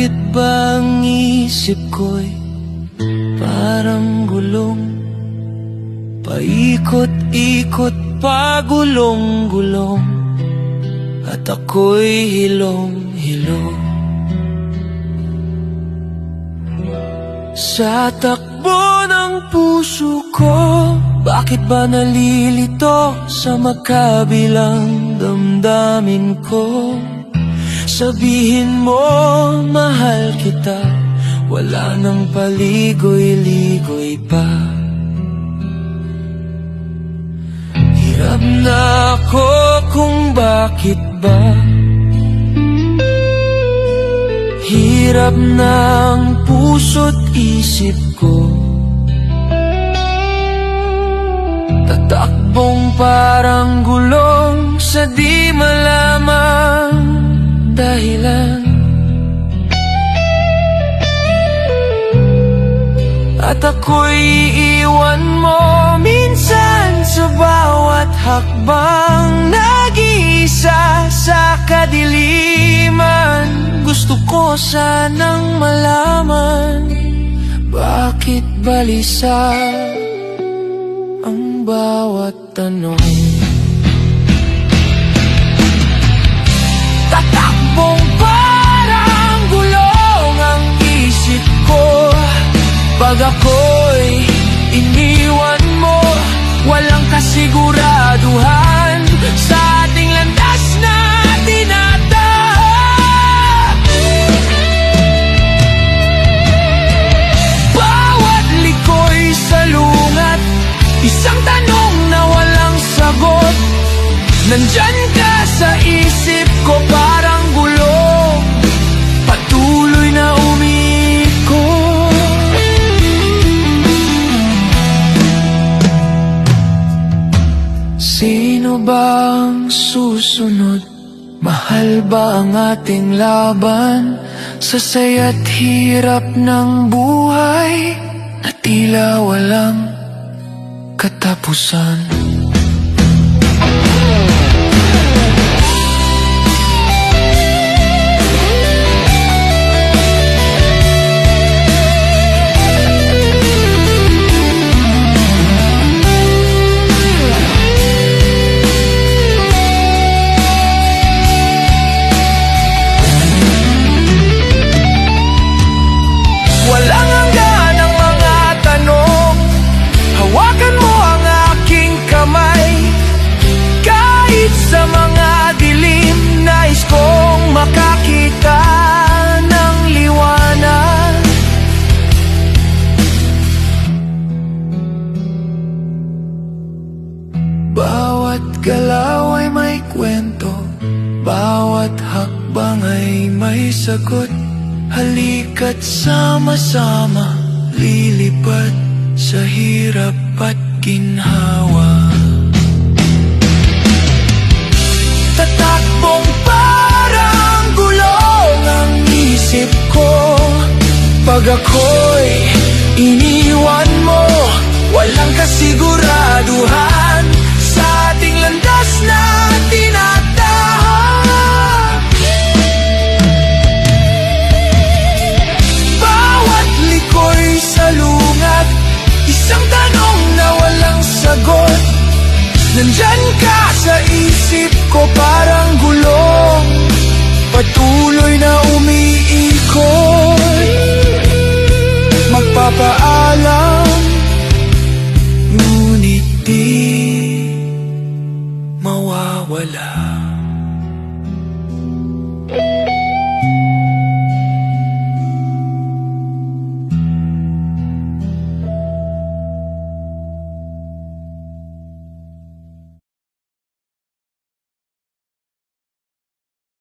Bakit ba ang isip ko'y parang gulong? Paikot-ikot, pagulong-gulong, at ako'y hilong-hilong. Sa takbo ng puso ko, bakit ba nalilito sa magkabilang damdamin ko? Sabihin mo, mahal kita, wala nang paligoy-ligoy pa. Hirap na ako kung bakit ba. Hirap ng puso't isip ko, tatakbong parang gulong sa di malamang dahilan. At ako'y iiwan mo minsan sa bawat hakbang, nag-iisa sa kadiliman. Gusto ko sanang malaman, bakit balisa ang bawat tanong? Tatakbong parang gulong ang isip ko, pag ako'y iniwan mo, walang kasiguraduhan sa ating landas na tinatahak. Bawat liko'y salungat, isang tanong na walang sagot. Nandyan ka sa isip ko parang gulong, patuloy na umikot. Sino bang susunod? Mahal ba ang ating laban? Sa saya't hirap ng buhay na tila walang katapusan. Walang hanggan ang mga tanong, hawakan mo ang aking kamay. Kahit sa mga dilim, nais kong makakita ng liwanag. Bawat galaw ay may kwento, bawat hakbang ay may sagot. Halika't sama-sama, lilipad sa hirap at ginhawa. Tatakbong parang gulong ang isip ko, pag ako'y iniwan mo, walang kasiguraduhan sa ating landas na tinatahak. Bawat liko'y salungat, isang tanong na walang sagot. Nandyan ka sa isip ko parang gulong, patuloy na umiikot. Magpapaalam, ngunit di mawawala.